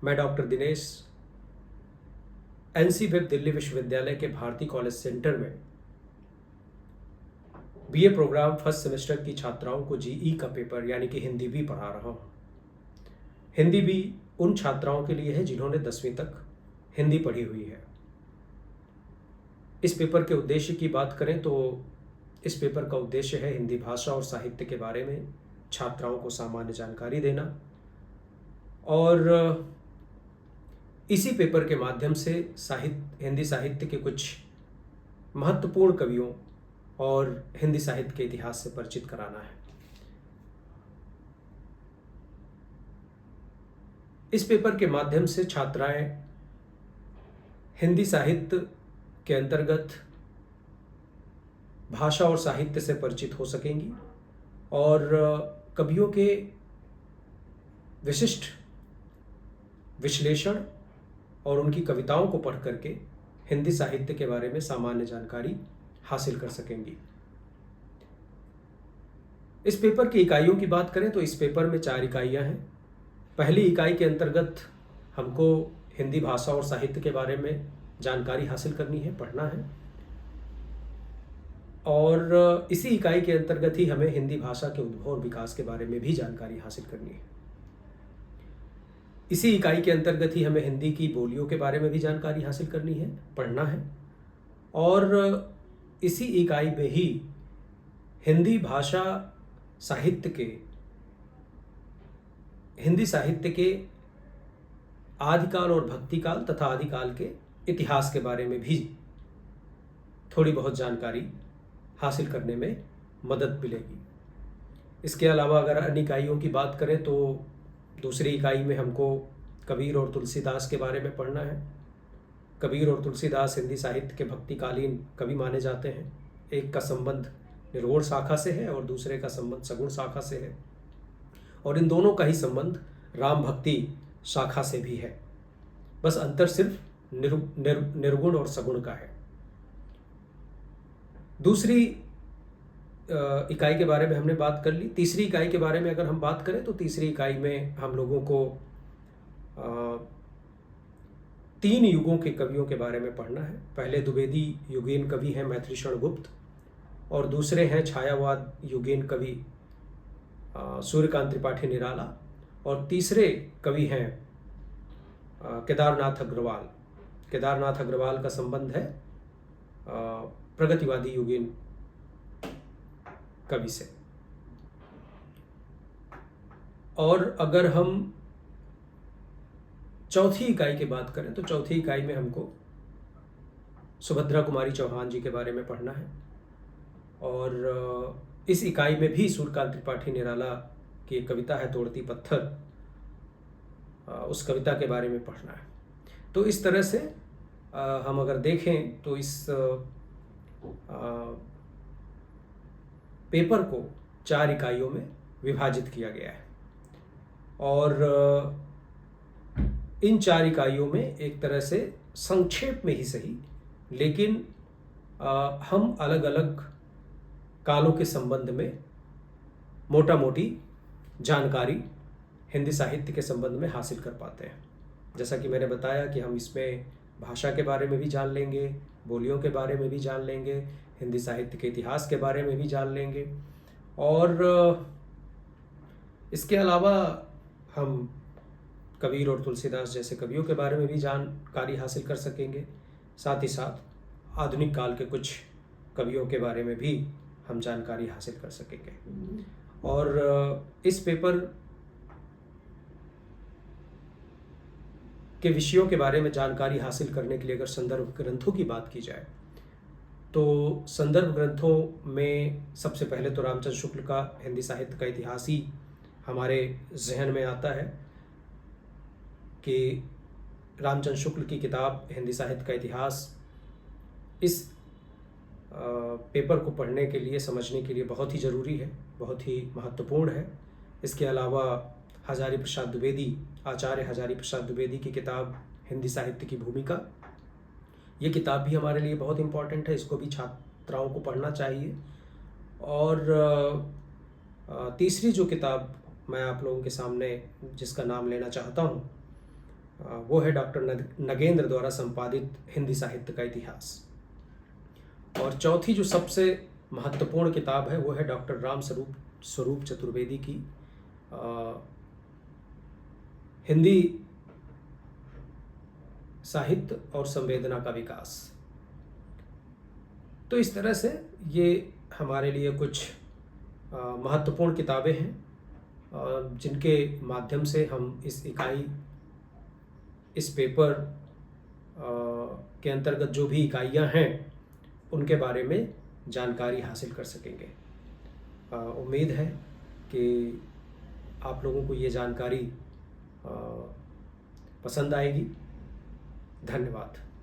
मैं doctor Dinesh NC web Delhi विश्वविद्यालय के भारती कॉलेज सेंटर में बीए प्रोग्राम फर्स्ट सेमेस्टर की छात्राओं को जीई का पेपर यानी कि हिंदी भी पढ़ा रहा हूँ। हिंदी भी उन छात्राओं के लिए है जिन्होंने 10वीं तक हिंदी पढ़ी हुई है। इस पेपर के उद्देश्य की बात करें तो इस पेपर का उद्देश्य है हिंदी भाषा और साहित्य के बारे में छात्राओं को सामान्य जानकारी देना और इसी पेपर के माध्यम से हिंदी साहित्य के कुछ महत्वपूर्ण कवियों और हिंदी साहित्य के इतिहास से परिचित कराना है। इस पेपर के माध्यम से छात्राएं हिंदी साहित्य के अंतर्गत भाषा और साहित्य से परिचित हो सकेंगी और कवियों के विशिष्ट विश्लेषण और उनकी कविताओं को पढ़ करके हिंदी साहित्य के बारे में सामान्य जानकारी हासिल कर सकेंगी। इस पेपर की इकाइयों की बात करें तो इस पेपर में 4 इकाइयां हैं। पहली इकाई के अंतर्गत हमको हिंदी भाषा और साहित्य के बारे में जानकारी हासिल करनी है, पढ़ना है और इसी इकाई के अंतर्गत ही हमें हिंदी भाषा के उद्भव और विकास के बारे में भी जानकारी हासिल करनी है। इसी इकाई के अंतर्गत ही हमें हिंदी की बोलियों के बारे में भी जानकारी हासिल करनी है, पढ़ना है और इसी इकाई में ही हिंदी भाषा हिंदी साहित्य के आदिकाल और भक्तिकाल तथा आदिकाल के इतिहास के बारे में भी थोड़ी बहुत जानकारी हासिल करने में मदद मिलेगी। इसके अलावा अगर अन्य इकाइयों की बात करें तो दूसरी इकाई में हमको कबीर और तुलसीदास के बारे में पढ़ना है। कबीर और तुलसीदास हिंदी साहित्य के भक्तिकालीन कवि माने जाते हैं। एक का संबंध निर्गुण शाखा से है और दूसरे का संबंध सगुण शाखा से है और इन दोनों का ही संबंध राम भक्ति शाखा से भी है, बस अंतर सिर्फ निर्गुण और सगुण का है। दूसरी इकाई के बारे में हमने बात कर ली। तीसरी इकाई के बारे में अगर हम बात करें तो तीसरी इकाई में हम लोगों को 3 युगों के कवियों के बारे में पढ़ना है। पहले द्विवेदी युगीन कवि हैं मैथिलीशरण गुप्त और दूसरे हैं छायावाद युगीन कवि सूर्यकांत त्रिपाठी निराला और तीसरे कवि हैं केदारनाथ अग्रवाल। केदारनाथ अग्रवाल का संबंध है प्रगतिवादी युगीन कवि से। और अगर हम चौथी इकाई की बात करें तो चौथी इकाई में हमको सुभद्रा कुमारी चौहान जी के बारे में पढ़ना है और इस इकाई में भी सूर्यकांत त्रिपाठी निराला की एक कविता है तोड़ती पत्थर, उस कविता के बारे में पढ़ना है। तो इस तरह से हम अगर देखें तो इस पेपर को 4 इकाइयों में विभाजित किया गया है और इन 4 इकाइयों में एक तरह से संक्षेप में ही सही लेकिन हम अलग अलग कालों के संबंध में मोटा मोटी जानकारी हिंदी साहित्य के संबंध में हासिल कर पाते हैं। जैसा कि मैंने बताया कि हम इसमें भाषा के बारे में भी जान लेंगे, बोलियों के बारे में भी जान लेंगे, हिंदी साहित्य के इतिहास के बारे में भी जान लेंगे और इसके अलावा हम कबीर और तुलसीदास जैसे कवियों के बारे में भी जानकारी हासिल कर सकेंगे। साथ ही साथ आधुनिक काल के कुछ कवियों के बारे में भी हम जानकारी हासिल कर सकेंगे। और इस पेपर के विषयों के बारे में जानकारी हासिल करने के लिए अगर संदर्भ ग्रंथों की बात की जाए तो संदर्भ ग्रंथों में सबसे पहले तो रामचंद्र शुक्ल का हिंदी साहित्य का इतिहास ही हमारे जहन में आता है कि रामचंद्र शुक्ल की किताब हिंदी साहित्य का इतिहास इस पेपर को पढ़ने के लिए, समझने के लिए बहुत ही ज़रूरी है, बहुत ही महत्वपूर्ण है। इसके अलावा आचार्य हजारी प्रसाद द्विवेदी की किताब हिंदी साहित्य की भूमिका, ये किताब भी हमारे लिए बहुत इम्पॉर्टेंट है, इसको भी छात्राओं को पढ़ना चाहिए। और तीसरी जो किताब मैं आप लोगों के सामने जिसका नाम लेना चाहता हूँ वो है डॉक्टर नगेंद्र द्वारा संपादित हिंदी साहित्य का इतिहास। और चौथी जो सबसे महत्वपूर्ण किताब है वो है डॉक्टर राम स्वरूप चतुर्वेदी की हिंदी साहित्य और संवेदना का विकास। तो इस तरह से ये हमारे लिए कुछ महत्वपूर्ण किताबें हैं जिनके माध्यम से हम इस पेपर के अंतर्गत जो भी इकाइयां हैं उनके बारे में जानकारी हासिल कर सकेंगे। उम्मीद है कि आप लोगों को ये जानकारी पसंद आएगी। धन्यवाद।